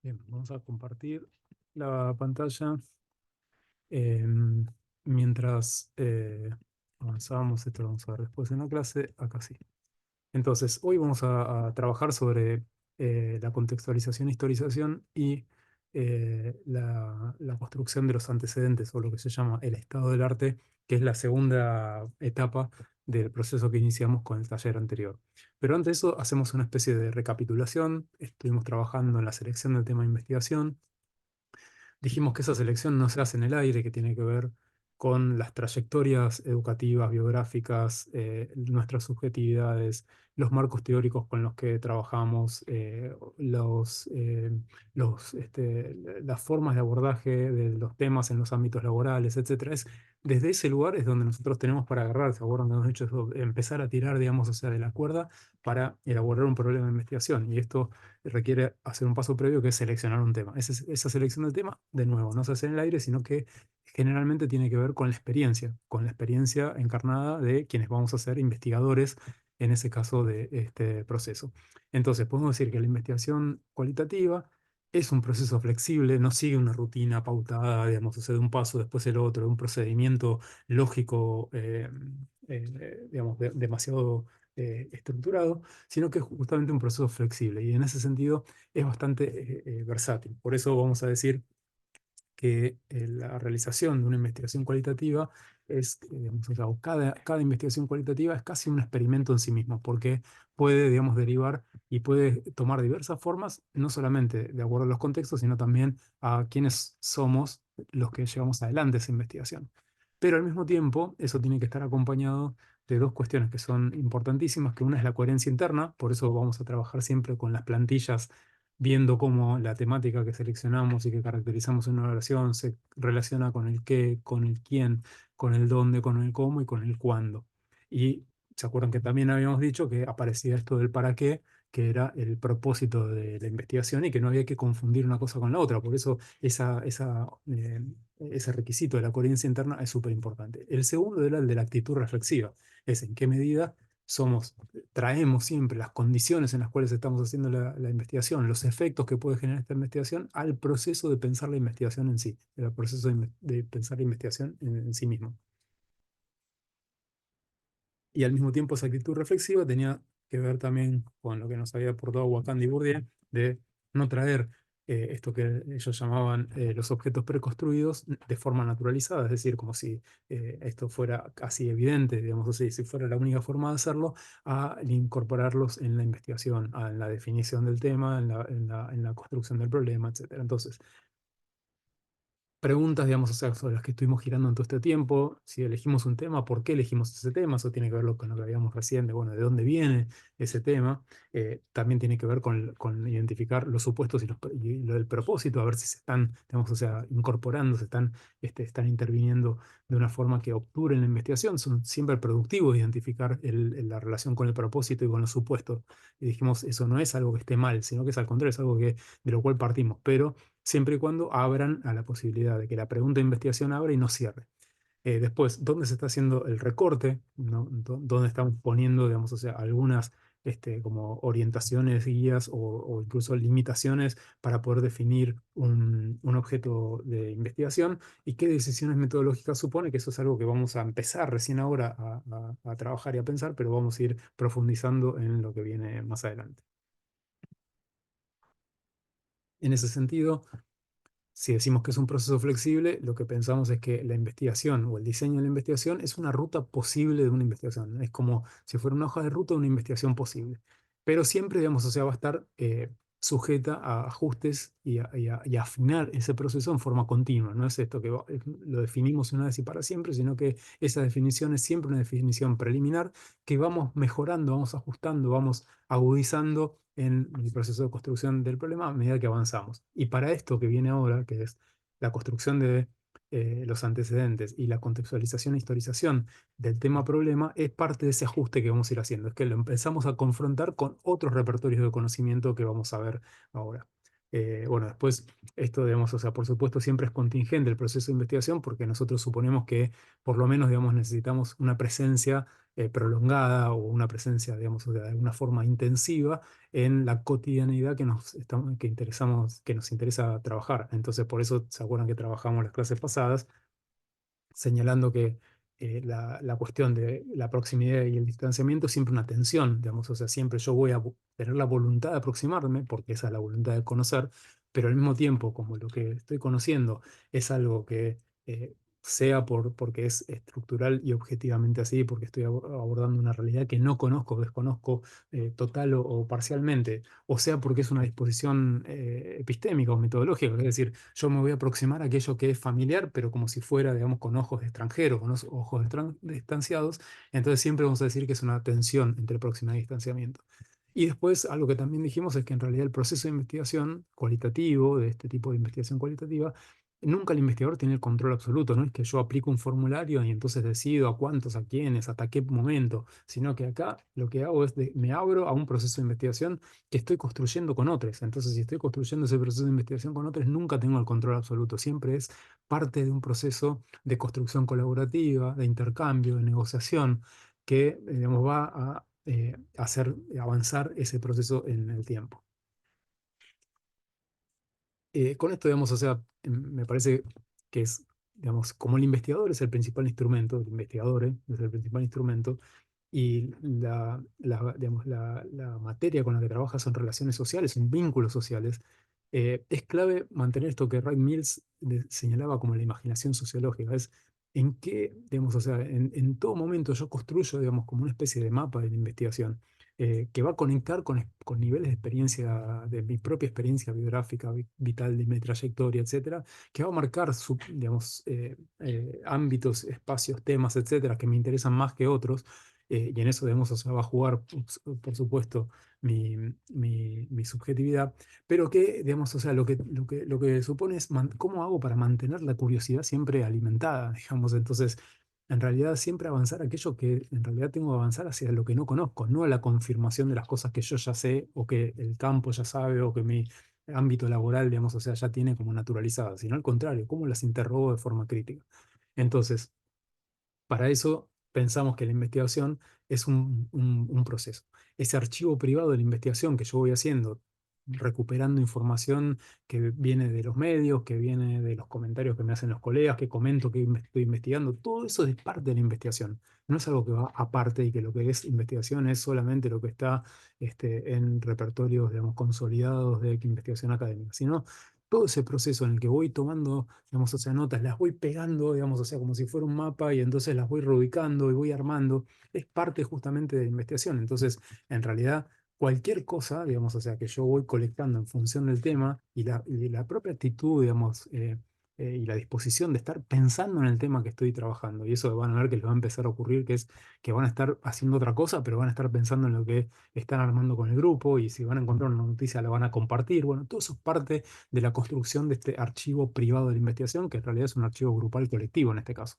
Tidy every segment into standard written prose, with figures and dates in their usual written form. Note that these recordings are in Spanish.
Bien, vamos a compartir la pantalla em, mientras avanzamos. Esto lo vamos a ver después en la clase. Acá sí. Entonces, hoy vamos a trabajar sobre la contextualización, historización y la construcción de los antecedentes, o lo que se llama el estado del arte, que es la segunda etapa del proceso que iniciamos con el taller anterior. Pero antes de eso, hacemos una especie de recapitulación. Estuvimos trabajando en la selección del tema de investigación. Dijimos que esa selección no se hace en el aire, que tiene que ver con las trayectorias educativas, biográficas, nuestras subjetividades, los marcos teóricos con los que trabajamos, las formas de abordaje de los temas en los ámbitos laborales, etcétera. Desde ese lugar es donde nosotros tenemos para agarrar, ¿se acuerdan que hemos hecho eso? Empezar a tirar, digamos, o sea, de la cuerda para elaborar un problema de investigación. Y esto requiere hacer un paso previo que es seleccionar un tema. Esa selección del tema, de nuevo, no se hace en el aire, sino que generalmente tiene que ver con la experiencia encarnada de quienes vamos a ser investigadores en ese caso de este proceso. Entonces, podemos decir que la investigación cualitativa es un proceso flexible, no sigue una rutina pautada, digamos, o sea, de un paso después el otro, de un procedimiento lógico, digamos, demasiado estructurado, sino que es justamente un proceso flexible y en ese sentido es bastante versátil. Por eso vamos a decir que la realización de una investigación cualitativa es, digamos, o sea, o cada investigación cualitativa es casi un experimento en sí mismo, porque puede, digamos, derivar y puede tomar diversas formas, no solamente de acuerdo a los contextos, sino también a quiénes somos los que llevamos adelante esa investigación. Pero al mismo tiempo, eso tiene que estar acompañado de dos cuestiones que son importantísimas, que una es la coherencia interna, por eso vamos a trabajar siempre con las plantillas viendo cómo la temática que seleccionamos y que caracterizamos en una oración se relaciona con el qué, con el quién, con el dónde, con el cómo y con el cuándo. Y se acuerdan que también habíamos dicho que aparecía esto del para qué, que era el propósito de la investigación y que no había que confundir una cosa con la otra. Por eso ese requisito de la coherencia interna es súper importante. El segundo era el de la actitud reflexiva, es en qué medida somos traemos siempre las condiciones en las cuales estamos haciendo la investigación, los efectos que puede generar esta investigación al proceso de pensar la investigación en sí, el proceso de pensar la investigación en sí mismo. Y al mismo tiempo esa actitud reflexiva tenía que ver también con lo que nos había aportado Wakandi Bourdieu, de no traer esto que ellos llamaban los objetos preconstruidos de forma naturalizada, es decir, como si esto fuera casi evidente, digamos así, si fuera la única forma de hacerlo, a incorporarlos en la investigación, en la definición del tema, en la construcción del problema, etcétera. Entonces, preguntas, digamos, o sea, sobre las que estuvimos girando en todo este tiempo. Si elegimos un tema, ¿por qué elegimos ese tema? Eso tiene que ver con lo que habíamos recién, de, bueno, de dónde viene ese tema. También tiene que ver con identificar los supuestos y lo del propósito, a ver si se están, digamos, o sea, incorporando, están interviniendo de una forma que obture en la investigación. Son siempre productivos identificar la relación con el propósito y con los supuestos. Y dijimos, eso no es algo que esté mal, sino que es al contrario, es algo de lo cual partimos. Pero siempre y cuando abran a la posibilidad de que la pregunta de investigación abra y no cierre. Después, ¿dónde se está haciendo el recorte? ¿No? ¿Dónde estamos poniendo, digamos, o sea, algunas como orientaciones, guías o incluso limitaciones para poder definir un objeto de investigación? ¿Y qué decisiones metodológicas supone? Que eso es algo que vamos a empezar recién ahora a trabajar y a pensar, pero vamos a ir profundizando en lo que viene más adelante. En ese sentido, si decimos que es un proceso flexible, lo que pensamos es que la investigación o el diseño de la investigación es una ruta posible de una investigación. Es como si fuera una hoja de ruta de una investigación posible. Pero siempre, digamos, o sea, va a estar sujeta a ajustes y a afinar ese proceso en forma continua. No es esto que lo definimos una vez y para siempre, sino que esa definición es siempre una definición preliminar que vamos mejorando, vamos ajustando, vamos agudizando en el proceso de construcción del problema a medida que avanzamos. Y para esto que viene ahora, que es la construcción de los antecedentes y la contextualización e historización del tema problema, es parte de ese ajuste que vamos a ir haciendo. Es que lo empezamos a confrontar con otros repertorios de conocimiento que vamos a ver ahora. Bueno, después esto, digamos, o sea, por supuesto siempre es contingente el proceso de investigación porque nosotros suponemos que por lo menos, digamos, necesitamos una presencia prolongada o una presencia, digamos, de alguna forma intensiva en la cotidianidad que nos interesa trabajar. Entonces, por eso se acuerdan que trabajamos las clases pasadas señalando que la cuestión de la proximidad y el distanciamiento es siempre una tensión, digamos, o sea, siempre yo voy a tener la voluntad de aproximarme, porque esa es la voluntad de conocer, pero al mismo tiempo, como lo que estoy conociendo es algo que sea porque es estructural y objetivamente así, porque estoy abordando una realidad que no conozco, desconozco total o parcialmente, o sea, porque es una disposición epistémica o metodológica, es decir, yo me voy a aproximar a aquello que es familiar, pero como si fuera, digamos, con ojos de extranjero, con ojos distanciados. Entonces siempre vamos a decir que es una tensión entre proximidad y distanciamiento. Y después, algo que también dijimos es que en realidad el proceso de investigación cualitativo, de este tipo de investigación cualitativa, nunca el investigador tiene el control absoluto, no es que yo aplico un formulario y entonces decido a cuántos, a quiénes, hasta qué momento, sino que acá lo que hago es me abro a un proceso de investigación que estoy construyendo con otros. Entonces, si estoy construyendo ese proceso de investigación con otros, nunca tengo el control absoluto. Siempre es parte de un proceso de construcción colaborativa, de intercambio, de negociación, que digamos, va a hacer avanzar ese proceso en el tiempo. Con esto, digamos, o sea, me parece que es, digamos, como el investigador es el principal instrumento, el investigador es el principal instrumento, y digamos, la materia con la que trabaja son relaciones sociales, son vínculos sociales. Es clave mantener esto que Ray Mills señalaba como la imaginación sociológica, es en qué, digamos, o sea, en todo momento yo construyo, digamos, como una especie de mapa de la investigación que va a conectar con niveles de experiencia, de mi propia experiencia biográfica, vital, de mi trayectoria, etcétera, que va a marcar, digamos, ámbitos, espacios, temas, etcétera, que me interesan más que otros y en eso, digamos, o sea, va a jugar, por supuesto, mi subjetividad, pero que, digamos, o sea, lo que supone es cómo hago para mantener la curiosidad siempre alimentada, digamos, entonces, en realidad siempre avanzar aquello que en realidad tengo que avanzar hacia lo que no conozco, no a la confirmación de las cosas que yo ya sé o que el campo ya sabe o que mi ámbito laboral, digamos, o sea, ya tiene como naturalizadas, sino al contrario, cómo las interrogo de forma crítica. Entonces, para eso pensamos que la investigación es un proceso. Ese archivo privado de la investigación que yo voy haciendo, recuperando información que viene de los medios, que viene de los comentarios que me hacen los colegas, que comento que estoy investigando, todo eso es parte de la investigación. No es algo que va aparte y que lo que es investigación es solamente lo que está en repertorios, digamos, consolidados de investigación académica, sino todo ese proceso en el que voy tomando, digamos, o sea, notas, las voy pegando, digamos, o sea, como si fuera un mapa y entonces las voy reubicando y voy armando, es parte justamente de la investigación. Entonces, en realidad, cualquier cosa, digamos, o sea, que yo voy colectando en función del tema y la propia actitud, digamos, y la disposición de estar pensando en el tema que estoy trabajando. Y eso van a ver que les va a empezar a ocurrir, que es que van a estar haciendo otra cosa, pero van a estar pensando en lo que están armando con el grupo y si van a encontrar una noticia la van a compartir. Bueno, todo eso es parte de la construcción de este archivo privado de la investigación, que en realidad es un archivo grupal colectivo en este caso.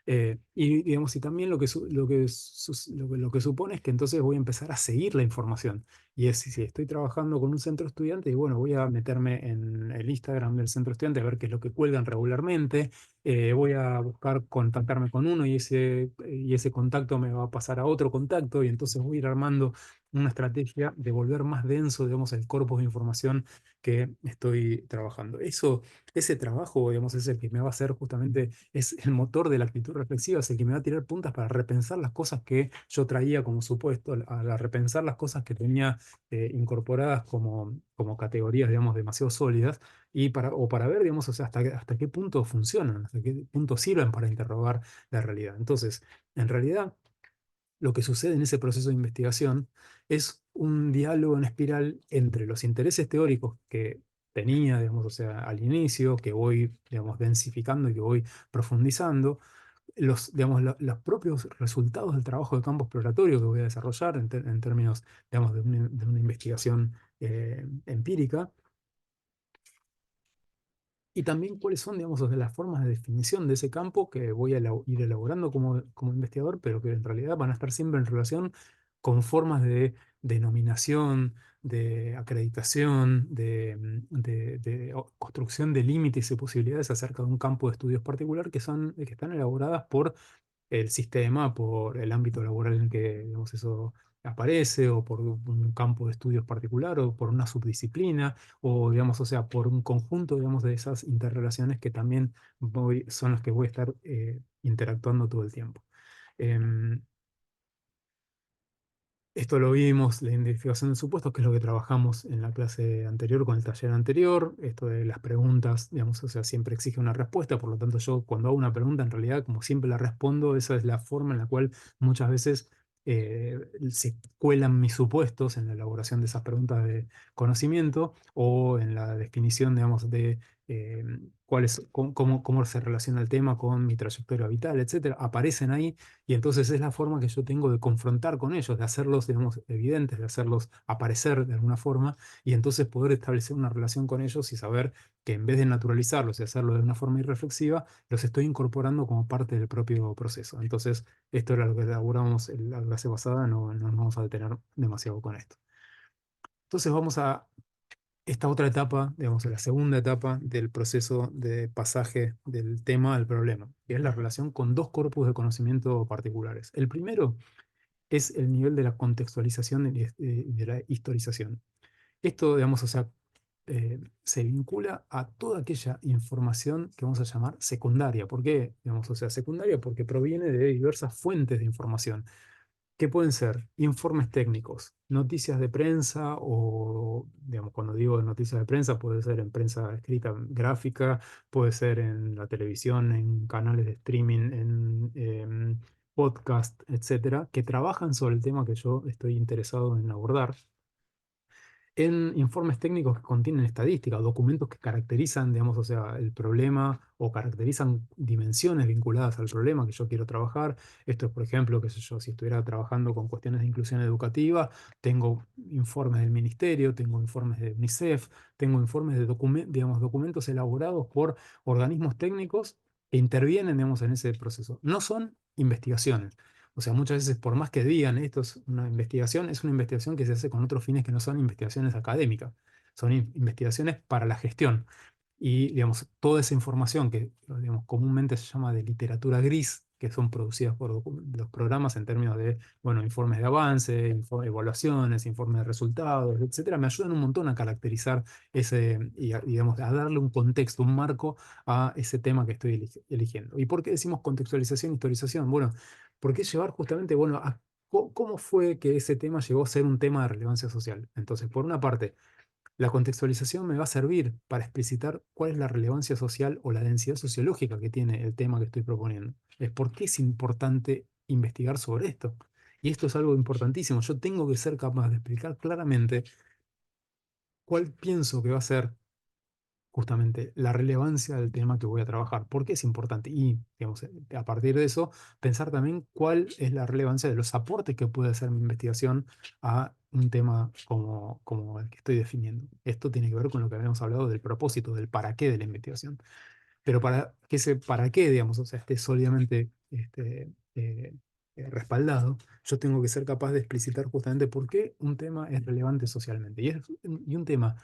Y digamos, y también lo que supone es que entonces voy a empezar a seguir la información. Y es si estoy trabajando con un centro estudiante, y bueno, voy a meterme en el Instagram del centro estudiante a ver qué es lo que cuelgan regularmente. Voy a buscar contactarme con uno y ese contacto me va a pasar a otro contacto, y entonces voy a ir armando una estrategia de volver más denso, digamos, el corpus de información que estoy trabajando. Ese trabajo, digamos, es el que me va a hacer justamente es el motor de la actitud reflexiva, es el que me va a tirar puntas para repensar las cosas que yo traía como supuesto, a repensar las cosas que tenía incorporadas como categorías, digamos, demasiado sólidas, o para ver, digamos, o sea, hasta qué punto funcionan, hasta qué punto sirven para interrogar la realidad. Entonces, en realidad, lo que sucede en ese proceso de investigación es un diálogo en espiral entre los intereses teóricos que tenía, digamos, o sea, al inicio, que voy, digamos, densificando y que voy profundizando, digamos, los propios resultados del trabajo de campo exploratorio que voy a desarrollar en términos, digamos, de una investigación empírica, y también cuáles son, digamos, o sea, las formas de definición de ese campo que voy a ir elaborando como investigador, pero que en realidad van a estar siempre en relación con formas de denominación, de acreditación, de construcción de límites y posibilidades acerca de un campo de estudios particular que están elaboradas por el sistema, por el ámbito laboral en el que, digamos, eso aparece, o por un campo de estudios particular, o por una subdisciplina, o, digamos, o sea, por un conjunto, digamos, de esas interrelaciones que también son las que voy a estar interactuando todo el tiempo. Em, Esto lo vimos, la identificación de supuestos, que es lo que trabajamos en la clase anterior, con el taller anterior. Esto de las preguntas, digamos, o sea, siempre exige una respuesta, por lo tanto yo cuando hago una pregunta, en realidad, como siempre la respondo, esa es la forma en la cual muchas veces se cuelan mis supuestos en la elaboración de esas preguntas de conocimiento o en la definición, digamos, de eh, cómo se relaciona el tema con mi trayectoria vital, etcétera. Aparecen ahí y entonces es la forma que yo tengo de confrontar con ellos, de hacerlos, digamos, evidentes, de hacerlos aparecer de alguna forma, y entonces poder establecer una relación con ellos y saber que en vez de naturalizarlos y hacerlo de una forma irreflexiva, los estoy incorporando como parte del propio proceso. Entonces, esto era lo que elaboramos en la clase pasada, no nos vamos a detener demasiado con esto. Entonces vamos a esta otra etapa, digamos, la segunda etapa del proceso de pasaje del tema al problema, que es la relación con dos corpus de conocimiento particulares. El primero es el nivel de la contextualización y de la historización. Esto, digamos, o sea, se vincula a toda aquella información que vamos a llamar secundaria. ¿Por qué? Digamos, o sea, secundaria porque proviene de diversas fuentes de información que pueden ser informes técnicos, noticias de prensa o, digamos, cuando digo noticias de prensa, puede ser en prensa escrita gráfica, puede ser en la televisión, en canales de streaming, en podcast, etcétera, que trabajan sobre el tema que yo estoy interesado en abordar en informes técnicos que contienen estadísticas, documentos que caracterizan, digamos, o sea, el problema o caracterizan dimensiones vinculadas al problema que yo quiero trabajar. Esto es, por ejemplo, qué sé yo, si estuviera trabajando con cuestiones de inclusión educativa, tengo informes del ministerio, tengo informes de UNICEF, tengo informes de digamos, documentos elaborados por organismos técnicos que intervienen, digamos, en ese proceso. No son investigaciones. O sea, muchas veces, por más que digan esto es una investigación que se hace con otros fines que no son investigaciones académicas, son investigaciones para la gestión. Y, digamos, toda esa información que, digamos, comúnmente se llama de literatura gris, que son producidas por los programas en términos de, bueno, informes de avance, evaluaciones, informes de resultados, etcétera, me ayudan un montón a caracterizar ese, digamos, a darle un contexto, un marco a ese tema que estoy eligiendo. ¿Y por qué decimos contextualización e historización? Bueno, porque es llevar justamente, bueno, a cómo fue que ese tema llegó a ser un tema de relevancia social. Entonces, por una parte, la contextualización me va a servir para explicitar cuál es la relevancia social o la densidad sociológica que tiene el tema que estoy proponiendo. Es por qué es importante investigar sobre esto. Y esto es algo importantísimo. Yo tengo que ser capaz de explicar claramente cuál pienso que va a ser justamente la relevancia del tema que voy a trabajar, por qué es importante y, digamos, a partir de eso, pensar también cuál es la relevancia de los aportes que puede hacer mi investigación a un tema como el que estoy definiendo. Esto tiene que ver con lo que habíamos hablado del propósito, del para qué de la investigación. Pero para que ese para qué, digamos, o sea, esté sólidamente respaldado, yo tengo que ser capaz de explicitar justamente por qué un tema es relevante socialmente. Y un tema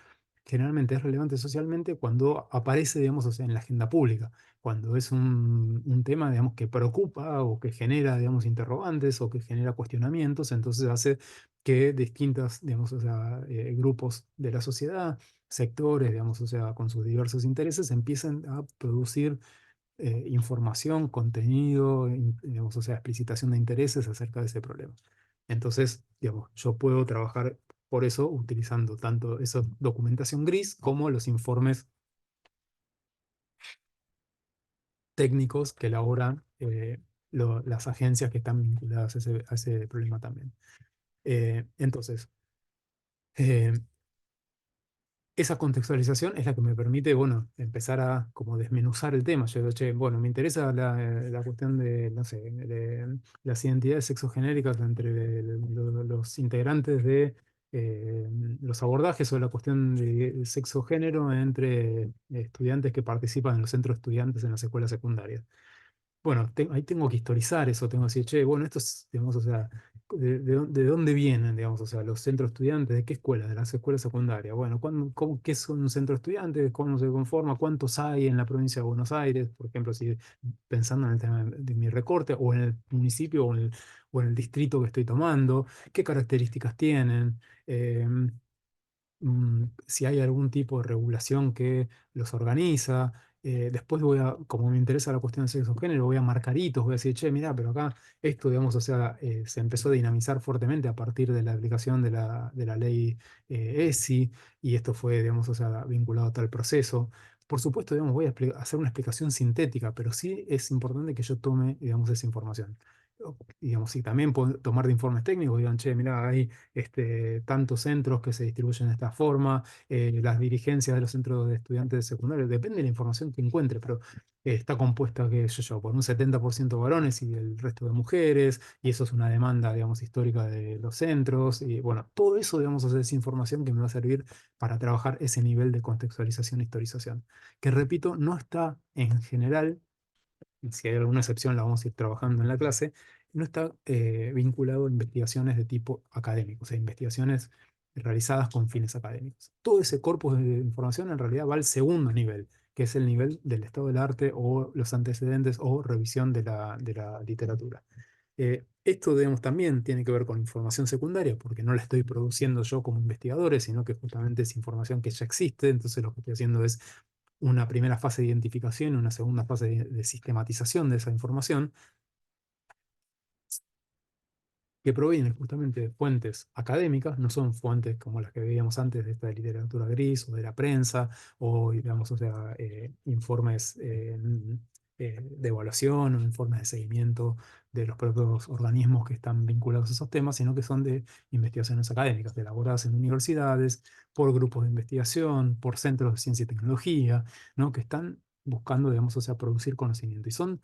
generalmente es relevante socialmente cuando aparece, digamos, o sea, en la agenda pública, cuando es un tema, digamos, que preocupa o que genera, digamos, interrogantes o que genera cuestionamientos, entonces hace que distintos, digamos, o sea, grupos de la sociedad, sectores, digamos, o sea, con sus diversos intereses, empiezan a producir información, contenido, digamos, o sea, explicitación de intereses acerca de ese problema. Entonces, digamos, yo puedo trabajar por eso utilizando tanto esa documentación gris como los informes técnicos que elaboran las agencias que están vinculadas a ese problema también. Entonces, eh, esa contextualización es la que me permite, bueno, empezar a como desmenuzar el tema. Yo digo, che, bueno, me interesa la cuestión de, no sé, de las identidades sexogenéricas entre los integrantes de los abordajes o la cuestión de sexo-género entre estudiantes que participan en los centros de estudiantes en las escuelas secundarias. bueno, ahí tengo que historizar eso, tengo que decir, che, bueno, esto es, digamos, o sea, de dónde vienen, digamos, o sea, los centros estudiantes, de qué escuelas, de las escuelas secundarias? Bueno, ¿qué son un centro estudiante? ¿Cómo se conforma? ¿Cuántos hay en la provincia de Buenos Aires? Por ejemplo, si pensando en el tema de mi recorte, o en el municipio, o en el distrito que estoy tomando, ¿qué características tienen? Si hay algún tipo de regulación que los organiza. Después como me interesa la cuestión de sexo género, voy a marcar hitos, voy a decir, che, mirá, pero acá esto, digamos, o sea, se empezó a dinamizar fuertemente a partir de la aplicación de la ley ESI, y esto fue, digamos, o sea, vinculado a tal proceso. Por supuesto, digamos, voy a hacer una explicación sintética, pero sí es importante que yo tome, digamos, esa información. Digamos, y también puedo tomar de informes técnicos, digan, che, mirá, hay tantos centros que se distribuyen de esta forma, las dirigencias de los centros de estudiantes secundarios, depende de la información que encuentre, pero está compuesta, qué sé yo, por un 70% varones y el resto de mujeres, y eso es una demanda, digamos, histórica de los centros, y bueno, todo eso, digamos, es información que me va a servir para trabajar ese nivel de contextualización e historización, que repito, no está en general, si hay alguna excepción la vamos a ir trabajando en la clase, no está vinculado a investigaciones de tipo académico, o sea, investigaciones realizadas con fines académicos. Todo ese corpus de información en realidad va al segundo nivel, que es el nivel del estado del arte o los antecedentes o revisión de la literatura. Esto, digamos, también tiene que ver con información secundaria, porque no la estoy produciendo yo como investigador, sino que justamente es información que ya existe, entonces lo que estoy haciendo es una primera fase de identificación y una segunda fase de sistematización de esa información, que provienen justamente de fuentes académicas, no son fuentes como las que veíamos antes de esta literatura gris o de la prensa, o digamos, o sea, informes de evaluación o informes de seguimiento de los propios organismos que están vinculados a esos temas, sino que son de investigaciones académicas, elaboradas en universidades, por grupos de investigación, por centros de ciencia y tecnología, ¿no? Que están buscando, digamos, o sea, producir conocimiento. Y son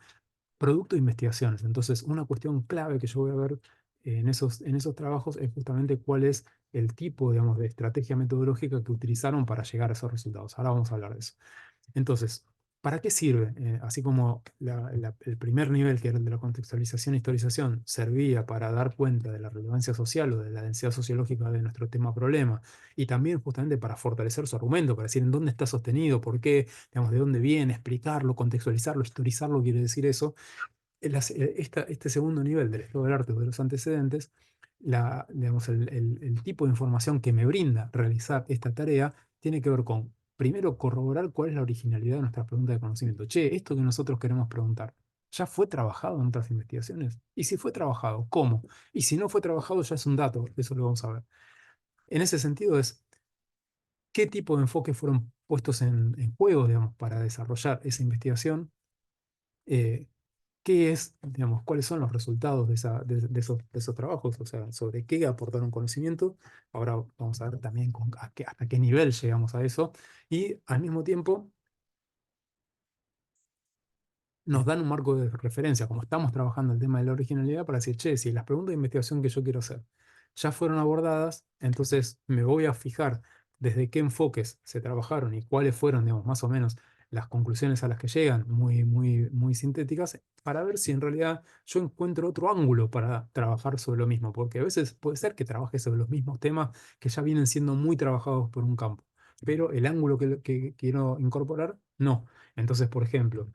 producto de investigaciones. Entonces, una cuestión clave que yo voy a ver en esos trabajos es justamente cuál es el tipo, digamos, de estrategia metodológica que utilizaron para llegar a esos resultados. Ahora vamos a hablar de eso. Entonces, ¿para qué sirve? Así como el primer nivel, que era el de la contextualización e historización, servía para dar cuenta de la relevancia social o de la densidad sociológica de nuestro tema problema, y también justamente para fortalecer su argumento, para decir en dónde está sostenido, por qué, digamos, de dónde viene, explicarlo, contextualizarlo, historizarlo, quiere decir eso. Este segundo nivel del estado del arte o de los antecedentes, digamos, el tipo de información que me brinda realizar esta tarea tiene que ver con, primero, corroborar cuál es la originalidad de nuestra pregunta de conocimiento. Che, esto que nosotros queremos preguntar, ¿ya fue trabajado en otras investigaciones? Y si fue trabajado, ¿cómo? Y si no fue trabajado, ya es un dato, eso lo vamos a ver. En ese sentido es, ¿qué tipo de enfoques fueron puestos en juego, digamos, para desarrollar esa investigación? Eh, ¿Qué es, digamos, cuáles son los resultados de esos trabajos? O sea, sobre qué aportaron conocimiento. Ahora vamos a ver también hasta qué nivel llegamos a eso. Y al mismo tiempo nos dan un marco de referencia, como estamos trabajando el tema de la originalidad, para decir, che, si las preguntas de investigación que yo quiero hacer ya fueron abordadas, entonces me voy a fijar desde qué enfoques se trabajaron y cuáles fueron, digamos, más o menos las conclusiones a las que llegan, muy, muy, muy sintéticas, para ver si en realidad yo encuentro otro ángulo para trabajar sobre lo mismo, porque a veces puede ser que trabaje sobre los mismos temas que ya vienen siendo muy trabajados por un campo, pero el ángulo que quiero incorporar, no. Entonces, por ejemplo,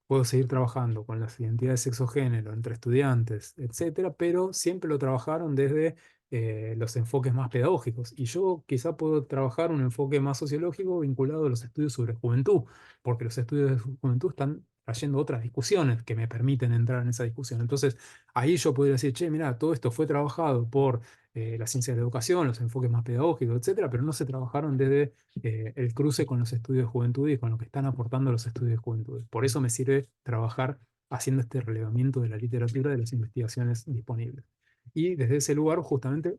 puedo seguir trabajando con las identidades sexo-género entre estudiantes, etcétera, pero siempre lo trabajaron desde los enfoques más pedagógicos. Y yo quizá puedo trabajar un enfoque más sociológico vinculado a los estudios sobre juventud, porque los estudios de juventud están trayendo otras discusiones que me permiten entrar en esa discusión. Entonces, ahí yo podría decir, che, mira, todo esto fue trabajado por la ciencia de la educación, los enfoques más pedagógicos, etcétera, pero no se trabajaron desde el cruce con los estudios de juventud y con lo que están aportando los estudios de juventud. Por eso me sirve trabajar haciendo este relevamiento de la literatura de las investigaciones disponibles. Y desde ese lugar, justamente,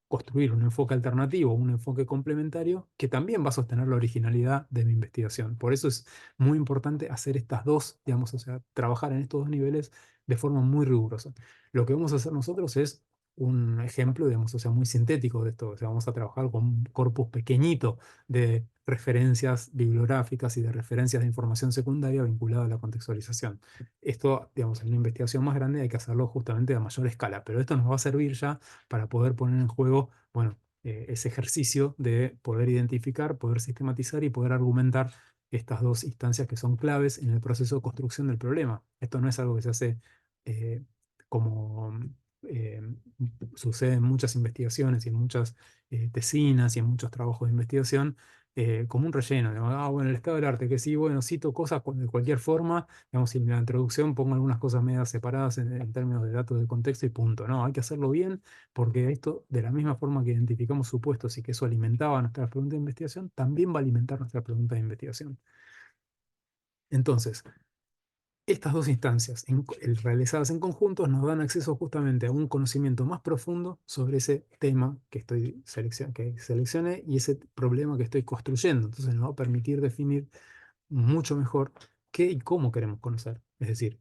construir un enfoque alternativo, un enfoque complementario que también va a sostener la originalidad de mi investigación. Por eso es muy importante hacer estas dos, digamos, o sea, trabajar en estos dos niveles de forma muy rigurosa. Lo que vamos a hacer nosotros es un ejemplo, digamos, o sea, muy sintético de esto. O sea, vamos a trabajar con un corpus pequeñito de referencias bibliográficas y de referencias de información secundaria vinculada a la contextualización. Esto, digamos, en una investigación más grande hay que hacerlo justamente a mayor escala, pero esto nos va a servir ya para poder poner en juego, bueno, ese ejercicio de poder identificar, poder sistematizar y poder argumentar estas dos instancias que son claves en el proceso de construcción del problema. Esto no es algo que se hace eh, como eh, sucede en muchas investigaciones y en muchas tesinas y en muchos trabajos de investigación, como un relleno. Digamos, ah, bueno, el estado del arte, que sí, bueno, cito cosas de cualquier forma, digamos, y en la introducción pongo algunas cosas medias separadas en términos de datos de contexto y punto. No, hay que hacerlo bien porque esto, de la misma forma que identificamos supuestos y que eso alimentaba nuestra pregunta de investigación, también va a alimentar nuestra pregunta de investigación. Entonces, estas dos instancias realizadas en conjuntos nos dan acceso justamente a un conocimiento más profundo sobre ese tema que seleccioné y ese problema que estoy construyendo. Entonces nos va a permitir definir mucho mejor qué y cómo queremos conocer. Es decir,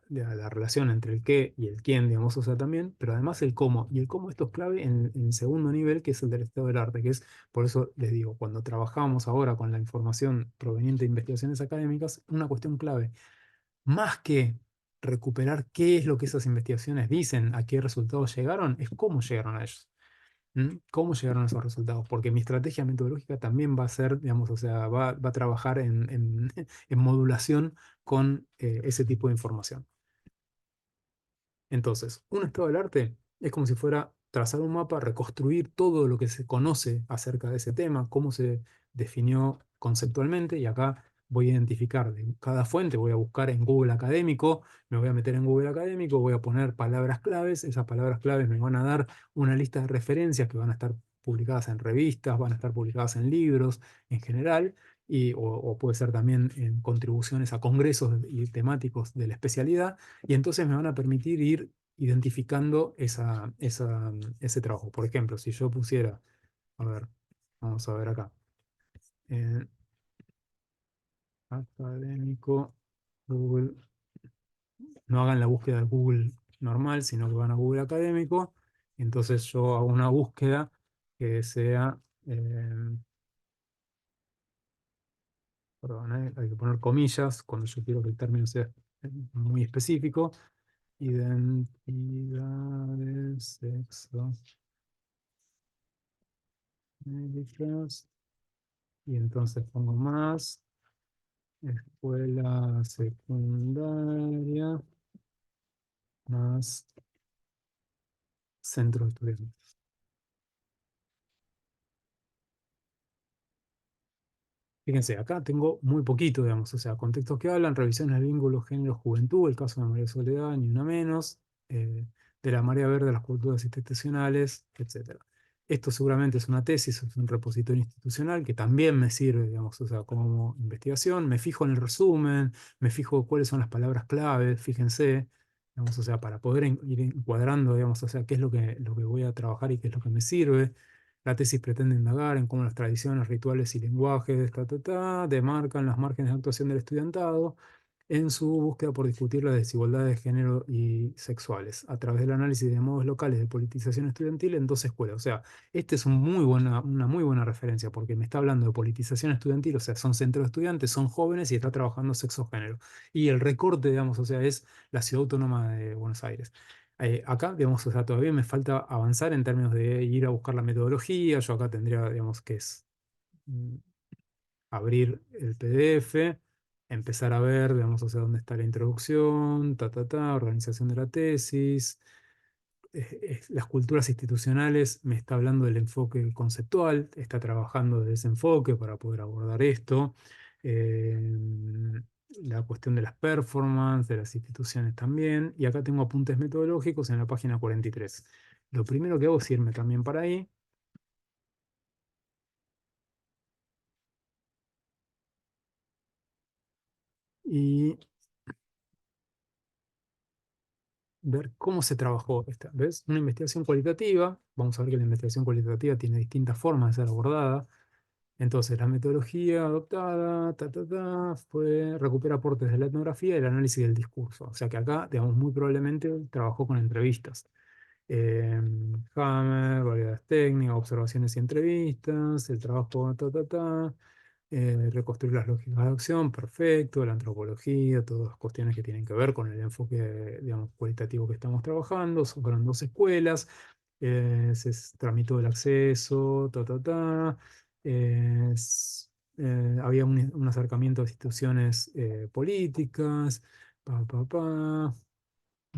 la relación entre el qué y el quién, digamos, o sea, también, pero además el cómo. Y el cómo esto es clave en el segundo nivel, que es el del estado del arte, que es, por eso les digo, cuando trabajamos ahora con la información proveniente de investigaciones académicas, una cuestión clave más que recuperar qué es lo que esas investigaciones dicen, a qué resultados llegaron, es cómo llegaron a ellos. ¿Mm? ¿Cómo llegaron a esos resultados? Porque mi estrategia metodológica también va a ser, digamos, o sea, va a trabajar en modulación con ese tipo de información. Entonces, un estado del arte es como si fuera trazar un mapa, reconstruir todo lo que se conoce acerca de ese tema, cómo se definió conceptualmente, y acá voy a identificar de cada fuente, voy a buscar en Google Académico, me voy a meter en Google Académico, voy a poner palabras claves, esas palabras claves me van a dar una lista de referencias que van a estar publicadas en revistas, van a estar publicadas en libros en general, o puede ser también en contribuciones a congresos y temáticos de la especialidad, y entonces me van a permitir ir identificando ese trabajo. Por ejemplo, si yo pusiera, a ver, vamos a ver acá, eh, académico, Google, no hagan la búsqueda de Google normal, sino que van a Google Académico, entonces yo hago una búsqueda que sea, perdón, hay que poner comillas cuando yo quiero que el término sea muy específico, identidades, sexo, médicas. Y entonces pongo más, escuela secundaria, más centro de estudiantes. Fíjense, acá tengo muy poquito, digamos, o sea, contextos que hablan, revisiones del vínculo género-juventud, el caso de María Soledad, ni una menos, eh, de la marea verde, las culturas institucionales, etcétera. Esto seguramente es una tesis, es un repositorio institucional que también me sirve, digamos, o sea, como investigación. Me fijo en el resumen, me fijo cuáles son las palabras claves, fíjense, digamos, o sea, para poder ir encuadrando, digamos, o sea, qué es lo que voy a trabajar y qué es lo que me sirve. La tesis pretende indagar en cómo las tradiciones, rituales y lenguajes demarcan las márgenes de actuación del estudiantado en su búsqueda por discutir las desigualdades de género y sexuales a través del análisis de modos locales de politización estudiantil en dos escuelas. O sea, este es una muy buena referencia porque me está hablando de politización estudiantil, o sea, son centros de estudiantes, son jóvenes y está trabajando sexo-género. Y el recorte, digamos, o sea, es la ciudad autónoma de Buenos Aires. Acá, digamos, o sea, todavía me falta avanzar en términos de ir a buscar la metodología. Yo acá tendría, digamos, que es mm, abrir el PDF, empezar a ver, digamos, o sea, dónde está la introducción, organización de la tesis. Las culturas institucionales me está hablando del enfoque conceptual, está trabajando desde ese enfoque para poder abordar esto. Eh, la cuestión de las performances, de las instituciones también. Y acá tengo apuntes metodológicos en la página 43. Lo primero que hago es irme también para ahí y ver cómo se trabajó esta. ¿Ves? Una investigación cualitativa. Vamos a ver que la investigación cualitativa tiene distintas formas de ser abordada. Entonces, la metodología adoptada fue recupera aportes de la etnografía y el análisis del discurso. O sea que acá, digamos, muy probablemente trabajó con entrevistas. Hammer, variedades técnicas, observaciones y entrevistas, el trabajo, reconstruir las lógicas de acción, perfecto, la antropología, todas cuestiones que tienen que ver con el enfoque, digamos, cualitativo que estamos trabajando. Fueron dos escuelas, tramitó el acceso, había un acercamiento a instituciones políticas, pa, pa, pa.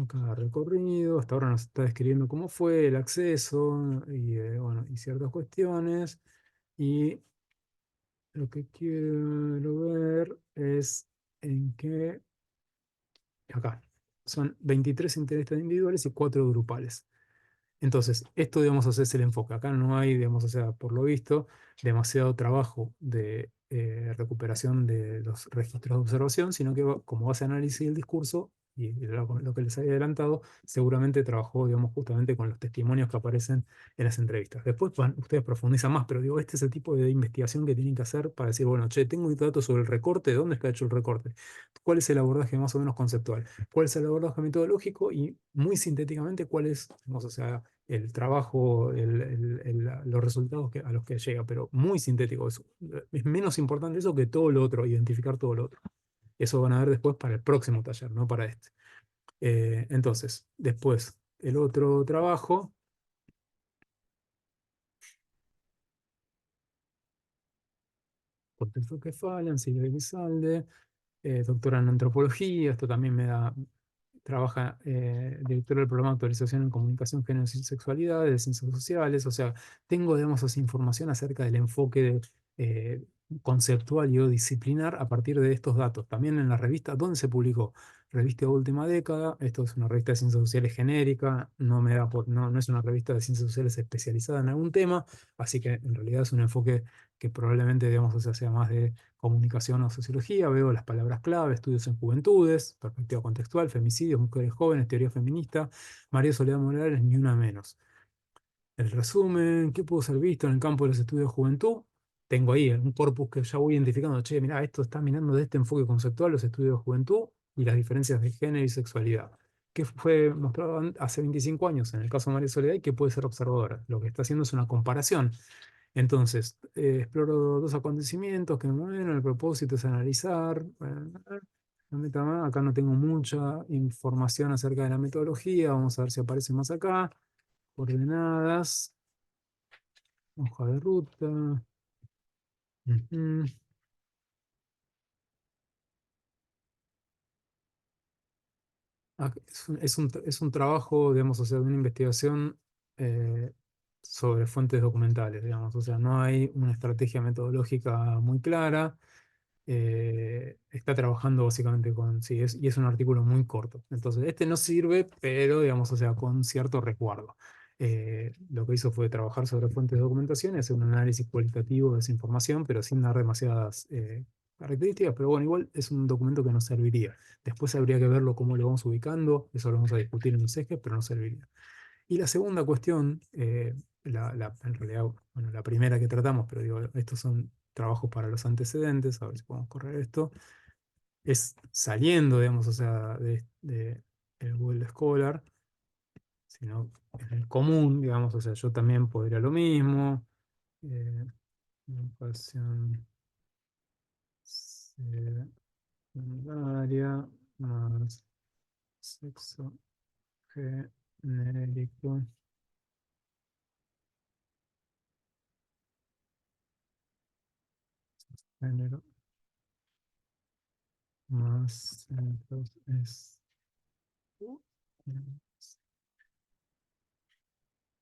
Cada recorrido, hasta ahora nos está describiendo cómo fue el acceso y, bueno, y ciertas cuestiones. Y lo que quiero ver es en qué, acá, son 23 entrevistas individuales y 4 grupales. Entonces, esto, digamos, o sea, es el enfoque. Acá no hay, digamos, o sea, por lo visto, demasiado trabajo de recuperación de los registros de observación, sino que como base de análisis del discurso, y lo que les había adelantado, seguramente trabajó, digamos, justamente con los testimonios que aparecen en las entrevistas. Después ustedes profundizan más, pero digo, este es el tipo de investigación que tienen que hacer para decir, bueno, che, tengo datos sobre el recorte, ¿dónde está hecho el recorte? ¿Cuál es el abordaje más o menos conceptual? ¿Cuál es el abordaje metodológico? Y muy sintéticamente, ¿cuál es, digamos, o sea, el trabajo, los resultados a los que llega, pero muy sintético. Es menos importante eso que todo lo otro, identificar todo lo otro. Eso van a ver después para el próximo taller, no para este. Entonces, después, el otro trabajo, contexto que falan, Silvia Elizalde, doctora en antropología, esto también me da, trabaja directora del programa de actualización en comunicación, género y sexualidad, de ciencias sociales, o sea, tengo, digamos, esa información acerca del enfoque eh, conceptual y o disciplinar a partir de estos datos. También en la revista, ¿dónde se publicó? Revista de Última Década, esto es una revista de ciencias sociales genérica, no es una revista de ciencias sociales especializada en algún tema, así que en realidad es un enfoque que probablemente, digamos, o sea más de comunicación o sociología. Veo las palabras clave, estudios en juventudes, perspectiva contextual, femicidios, mujeres jóvenes, teoría feminista, María Soledad Morales, ni una menos. El resumen, ¿qué pudo ser visto en el campo de los estudios de juventud? Tengo ahí un corpus que ya voy identificando. Che, mirá, esto está mirando de este enfoque conceptual los estudios de juventud y las diferencias de género y sexualidad. ¿Qué fue mostrado hace 25 años en el caso de María Soledad y qué puede ser observadora? Lo que está haciendo es una comparación. Entonces, exploro dos acontecimientos que, bueno, el propósito es analizar. No meta más, acá no tengo mucha información acerca de la metodología. Vamos a ver si aparece más acá. Coordenadas, hoja de ruta. Ujú. Es un trabajo, digamos, o sea, de una investigación eh, sobre fuentes documentales, digamos. O sea, no hay una estrategia metodológica muy clara. Está trabajando básicamente con, sí, y es un artículo muy corto. Entonces, este no sirve, pero digamos, o sea, con cierto resguardo. Lo que hizo fue trabajar sobre fuentes de documentación y hacer un análisis cualitativo de esa información, pero sin dar demasiadas características. Pero bueno, igual es un documento que nos serviría. Después habría que verlo cómo lo vamos ubicando, eso lo vamos a discutir en los ejes, pero nos serviría. Y la segunda cuestión, en realidad, bueno, la primera que tratamos, pero digo, estos son trabajos para los antecedentes, a ver si podemos correr esto, es saliendo, digamos, o sea, de el Google Scholar, sino en el común, digamos, o sea, yo también podría lo mismo, eh, educación secundaria más sexo genérico, género más centros es.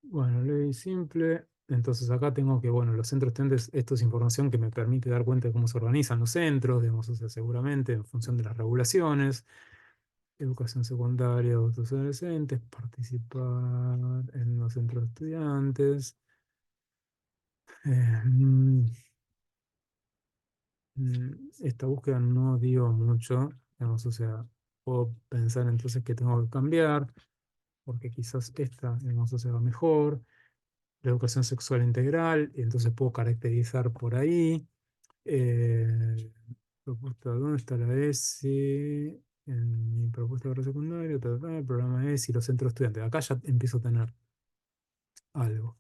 Bueno, ley simple. Entonces acá tengo que, bueno, los centros estudiantes, esto es información que me permite dar cuenta de cómo se organizan los centros, digamos, o sea, seguramente en función de las regulaciones, educación secundaria, adultos y adolescentes, participar en los centros de estudiantes. Eh, mm, Esta búsqueda no dio mucho, digamos, o sea, puedo pensar entonces que tengo que cambiar, porque quizás esta, digamos, o sea, va mejor. La educación sexual integral, y entonces puedo caracterizar por ahí. Propuesta, ¿dónde está la S? en mi propuesta de grado secundario, el programa es y los centros de estudiantes. Acá ya empiezo a tener algo.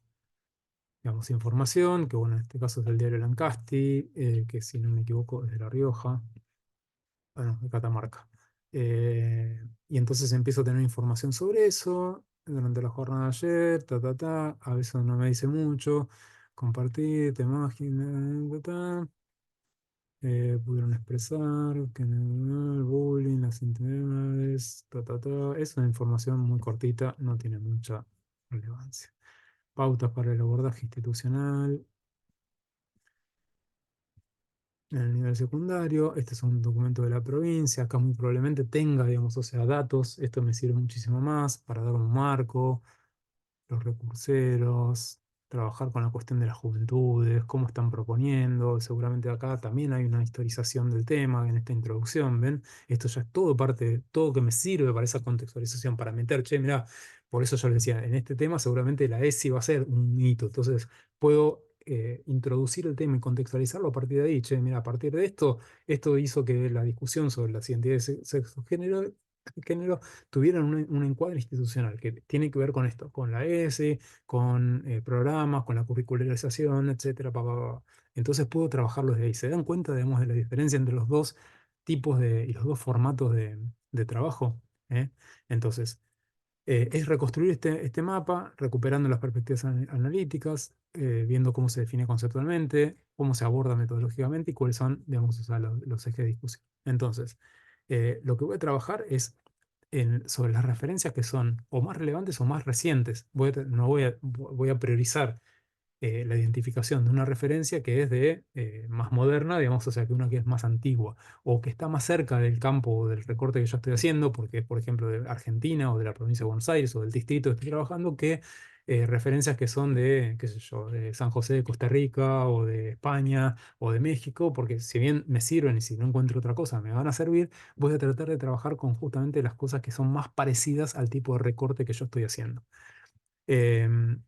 Digamos, información, que bueno, en este caso es del diario Lancasti, que si no me equivoco es de La Rioja, bueno, de Catamarca. Y entonces empiezo a tener información sobre eso durante la jornada de ayer, a veces no me dice mucho, compartir, imagen, pudieron expresar que el bullying, las intimidades, es una información muy cortita, no tiene mucha relevancia. Pautas para el abordaje institucional en el nivel secundario. Este es un documento de la provincia. Acá muy probablemente tenga, digamos, o sea, datos. Esto me sirve muchísimo más para dar un marco, los recurseros, trabajar con la cuestión de las juventudes, cómo están proponiendo. Seguramente acá también hay una historización del tema en esta introducción, ¿ven? Esto ya es todo parte, todo que me sirve para esa contextualización, para meter, che, mirá, por eso yo les decía, en este tema seguramente la ESI va a ser un hito, entonces puedo introducir el tema y contextualizarlo a partir de ahí, che, mira, a partir de esto, esto hizo que la discusión sobre las identidades sexo-género tuvieran un encuadre institucional que tiene que ver con esto, con la ESI, con programas, con la curricularización, etcétera, Entonces puedo trabajarlo desde ahí. ¿Se dan cuenta, digamos, de la diferencia entre los dos tipos y los dos formatos de trabajo? ¿Eh? Entonces, es reconstruir este mapa, recuperando las perspectivas analíticas, viendo cómo se define conceptualmente, cómo se aborda metodológicamente y cuáles son, digamos, o sea, los ejes de discusión. Entonces, lo que voy a trabajar es sobre las referencias que son o más relevantes o más recientes. No voy a priorizar la identificación de una referencia que es de más moderna, digamos, o sea, que una que es más antigua o que está más cerca del campo del recorte que yo estoy haciendo, porque es, por ejemplo, de Argentina o de la provincia de Buenos Aires o del distrito que estoy trabajando, que referencias que son de, qué sé yo, de San José de Costa Rica o de España o de México, porque si bien me sirven y si no encuentro otra cosa me van a servir, voy a tratar de trabajar con justamente las cosas que son más parecidas al tipo de recorte que yo estoy haciendo. Em,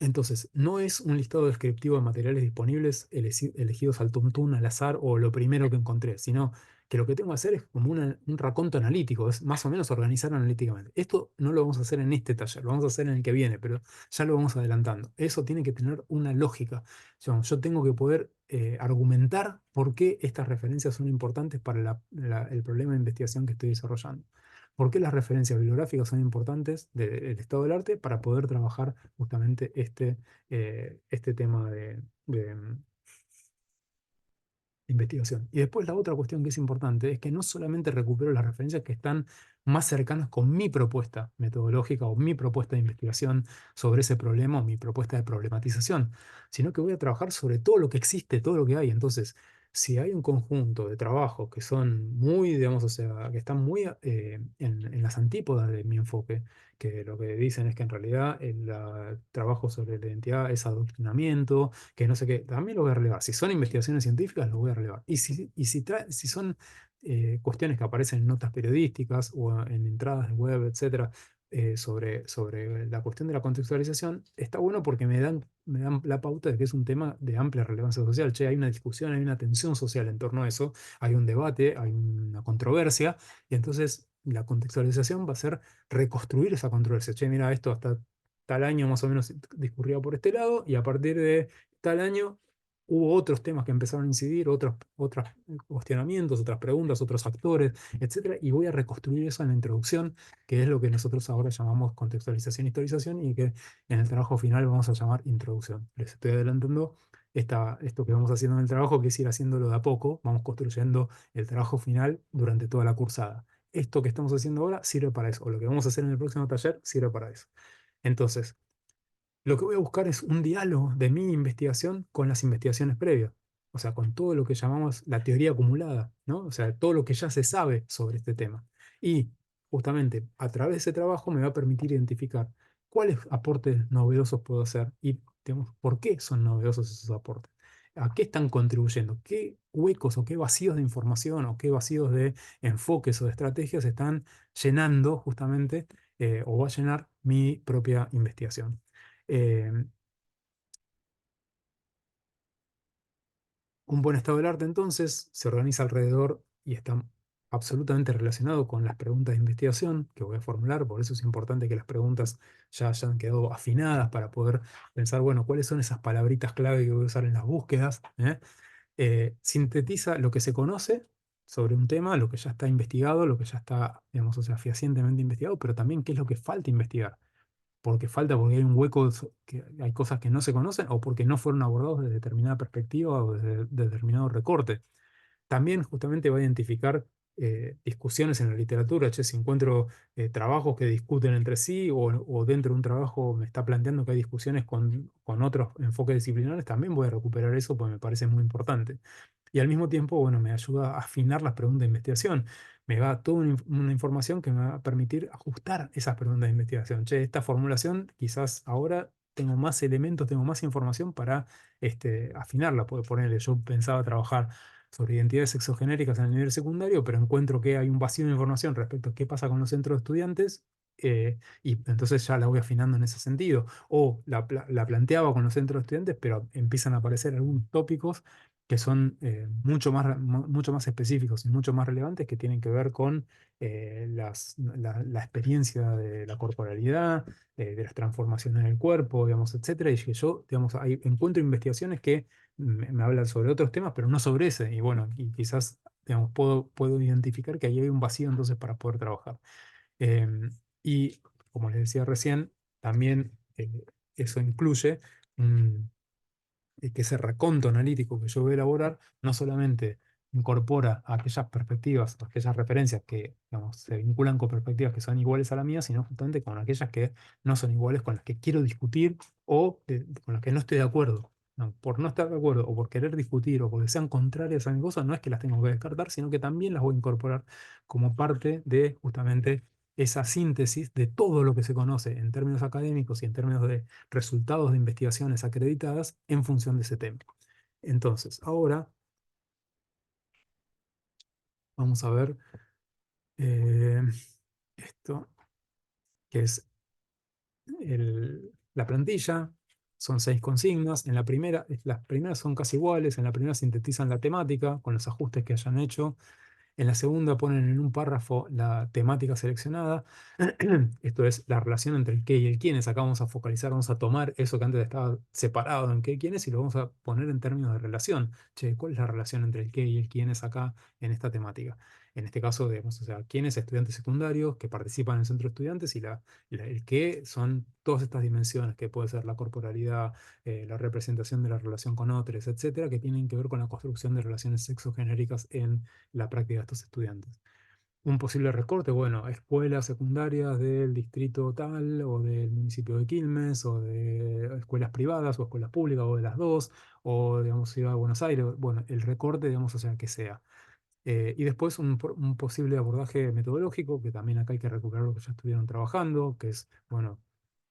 entonces, no es un listado descriptivo de materiales disponibles elegidos al tuntún, al azar o lo primero que encontré, sino que lo que tengo que hacer es como un raconto analítico, es más o menos organizar analíticamente. Esto no lo vamos a hacer en este taller, lo vamos a hacer en el que viene, pero ya lo vamos adelantando. Eso tiene que tener una lógica. Yo tengo que poder argumentar por qué estas referencias son importantes para el problema de investigación que estoy desarrollando. ¿Por qué las referencias bibliográficas son importantes del estado del arte para poder trabajar justamente este tema de investigación? Y después la otra cuestión que es importante es que no solamente recupero las referencias que están más cercanas con mi propuesta metodológica o mi propuesta de investigación sobre ese problema o mi propuesta de problematización, sino que voy a trabajar sobre todo lo que existe, todo lo que hay. Entonces, si hay un conjunto de trabajos que son muy, digamos, o sea, que están muy en las antípodas de mi enfoque, que lo que dicen es que en realidad el trabajo sobre la identidad es adoctrinamiento, que no sé qué, también lo voy a relevar. Si son investigaciones científicas, lo voy a relevar. Si son cuestiones que aparecen en notas periodísticas o en entradas de web, etcétera, sobre la cuestión de la contextualización, está bueno porque me dan la pauta de que es un tema de amplia relevancia social. Che, hay una discusión, hay una tensión social en torno a eso, hay un debate, hay una controversia, y entonces la contextualización va a ser reconstruir esa controversia. Che, mira, esto hasta tal año más o menos discurría por este lado, y a partir de tal año hubo otros temas que empezaron a incidir, otros cuestionamientos, otras preguntas, otros actores, etcétera, y voy a reconstruir eso en la introducción, que es lo que nosotros ahora llamamos contextualización e historización, y que en el trabajo final vamos a llamar introducción. Les estoy adelantando esto que vamos haciendo en el trabajo, que es ir haciéndolo de a poco, vamos construyendo el trabajo final durante toda la cursada. Esto que estamos haciendo ahora sirve para eso, o lo que vamos a hacer en el próximo taller sirve para eso. Entonces, lo que voy a buscar es un diálogo de mi investigación con las investigaciones previas, o sea, con todo lo que llamamos la teoría acumulada, ¿no? O sea, todo lo que ya se sabe sobre este tema. Y justamente a través de ese trabajo me va a permitir identificar cuáles aportes novedosos puedo hacer y, digamos, por qué son novedosos esos aportes. ¿A qué están contribuyendo? ¿Qué huecos o qué vacíos de información o qué vacíos de enfoques o de estrategias están llenando justamente o va a llenar mi propia investigación? Eh, un buen estado del arte, entonces, se organiza alrededor y está. absolutamente relacionado con las preguntas de investigación que voy a formular, por eso es importante que las preguntas ya hayan quedado afinadas para poder pensar, bueno, cuáles son esas palabritas clave que voy a usar en las búsquedas, ¿eh? Sintetiza lo que se conoce sobre un tema, lo que ya está investigado, lo que ya está, digamos, o sea, fehacientemente investigado, pero también qué es lo que falta investigar. Porque falta, porque hay un hueco, que hay cosas que no se conocen o porque no fueron abordados desde determinada perspectiva o desde determinado recorte. También justamente va a identificar discusiones en la literatura. Che, si encuentro trabajos que discuten entre sí o dentro de un trabajo me está planteando que hay discusiones con otros enfoques disciplinares, también voy a recuperar eso porque me parece muy importante. Y al mismo tiempo, bueno, me ayuda a afinar las preguntas de investigación. Me va toda una información que me va a permitir ajustar esas preguntas de investigación. Che, esta formulación quizás ahora tengo más elementos, tengo más información para afinarla. Puedo ponerle, yo pensaba trabajar sobre identidades sexogenéricas en el nivel secundario, pero encuentro que hay un vacío de información respecto a qué pasa con los centros de estudiantes, y entonces ya la voy afinando en ese sentido. O la planteaba con los centros de estudiantes, pero empiezan a aparecer algunos tópicos que son mucho más específicos y mucho más relevantes que tienen que ver con la experiencia de la corporalidad, de las transformaciones en el cuerpo, digamos, etcétera, y que yo, digamos, encuentro investigaciones que me hablan sobre otros temas, pero no sobre ese. Y bueno, y quizás, digamos, puedo identificar que ahí hay un vacío entonces para poder trabajar. Em, y como les decía recién, también eso incluye que ese raconto analítico que yo voy a elaborar no solamente incorpora aquellas perspectivas, aquellas referencias que, digamos, se vinculan con perspectivas que son iguales a la mía, sino justamente con aquellas que no son iguales, con las que quiero discutir o con las que no estoy de acuerdo. No, por no estar de acuerdo o por querer discutir o porque sean contrarias a mi cosa, no es que las tengo que descartar, sino que también las voy a incorporar como parte de justamente esa síntesis de todo lo que se conoce en términos académicos y en términos de resultados de investigaciones acreditadas en función de ese tema. Entonces, ahora vamos a ver eh, esto, que es la plantilla. Son 6 consignas. Las primeras son casi iguales. En la primera sintetizan la temática con los ajustes que hayan hecho. En la segunda ponen en un párrafo la temática seleccionada. Esto es la relación entre el qué y el quiénes. Acá vamos a focalizar, vamos a tomar eso que antes estaba separado en qué y quiénes y lo vamos a poner en términos de relación. Che, ¿cuál es la relación entre el qué y el quiénes acá en esta temática? En este caso, digamos, o sea, quiénes estudiantes secundarios que participan en el centro de estudiantes y el qué son todas estas dimensiones que puede ser la corporalidad, la representación de la relación con otros, etcétera, que tienen que ver con la construcción de relaciones sexogenéricas en la práctica de estos estudiantes. Un posible recorte, bueno, escuelas secundarias del distrito tal o del municipio de Quilmes o de escuelas privadas o escuelas públicas o de las dos o digamos Ciudad de Buenos Aires, bueno, el recorte, digamos, o sea, que sea. Y después un posible abordaje metodológico, que también acá hay que recuperar lo que ya estuvieron trabajando, que es, bueno,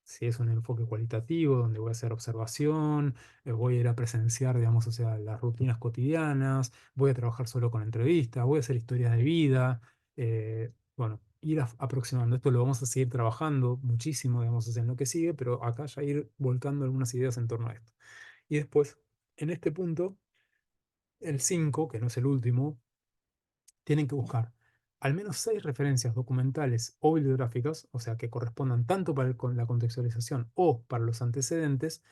si es un enfoque cualitativo, donde voy a hacer observación, voy a ir a presenciar, digamos, o sea, las rutinas cotidianas, voy a trabajar solo con entrevistas, voy a hacer historias de vida, bueno, ir aproximando. Esto lo vamos a seguir trabajando muchísimo, digamos, o sea, en lo que sigue, pero acá ya ir volcando algunas ideas en torno a esto. Y después, en este punto, el 5 que no es el último, tienen que buscar al menos 6 referencias documentales o bibliográficas, o sea, que correspondan tanto para con la contextualización o para los antecedentes,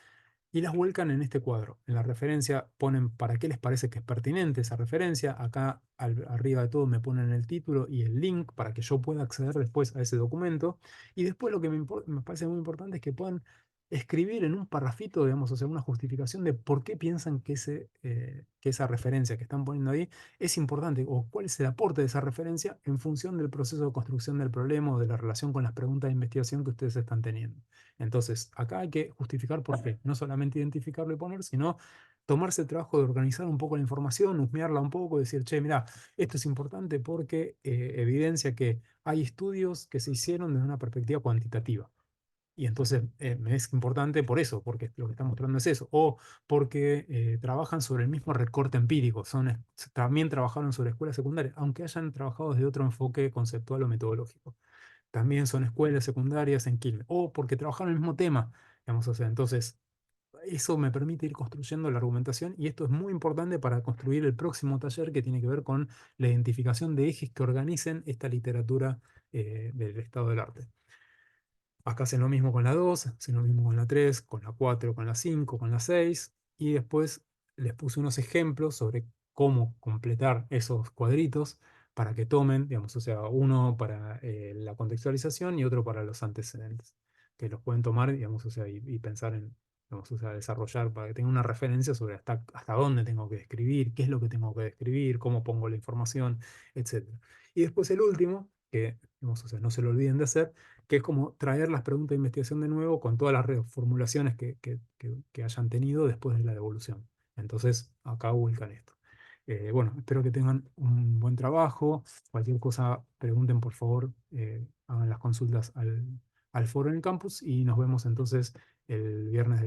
y las vuelcan en este cuadro. En la referencia ponen para qué les parece que es pertinente esa referencia. Acá arriba de todo me ponen el título y el link para que yo pueda acceder después a ese documento. Y después lo que me parece muy importante es que puedan escribir en un parrafito, digamos, o sea, una justificación de por qué piensan que esa referencia que están poniendo ahí es importante o cuál es el aporte de esa referencia en función del proceso de construcción del problema o de la relación con las preguntas de investigación que ustedes están teniendo. Entonces, acá hay que justificar por qué, no solamente identificarlo y poner, sino tomarse el trabajo de organizar un poco la información, husmearla un poco, decir, che, mira, esto es importante porque evidencia que hay estudios que se hicieron desde una perspectiva cuantitativa. Y entonces me es importante por eso, porque lo que está mostrando es eso, o porque trabajan sobre el mismo recorte empírico, también trabajaron sobre escuelas secundarias, aunque hayan trabajado desde otro enfoque conceptual o metodológico. También son escuelas secundarias en Quilmes, o porque trabajaron el mismo tema, digamos, o sea, entonces eso me permite ir construyendo la argumentación y esto es muy importante para construir el próximo taller que tiene que ver con la identificación de ejes que organicen esta literatura del estado del arte. Acá hacen lo mismo con la 2, hacen lo mismo con la 3, con la 4, con la 5, con la 6 y después les puse unos ejemplos sobre cómo completar esos cuadritos para que tomen, digamos, o sea, uno para la contextualización y otro para los antecedentes, que los pueden tomar, digamos, o sea, y pensar en, digamos, o sea, desarrollar para que tengan una referencia sobre hasta dónde tengo que describir, qué es lo que tengo que describir, cómo pongo la información, etcétera. Y después el último, que, digamos, o sea, no se lo olviden de hacer, que es como traer las preguntas de investigación de nuevo con todas las reformulaciones que hayan tenido después de la devolución. Entonces, acá vuelcan esto. Bueno, espero que tengan un buen trabajo. Cualquier cosa, pregunten por favor, hagan las consultas al foro en el campus y nos vemos entonces el viernes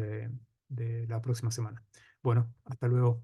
de la próxima semana. Bueno, hasta luego.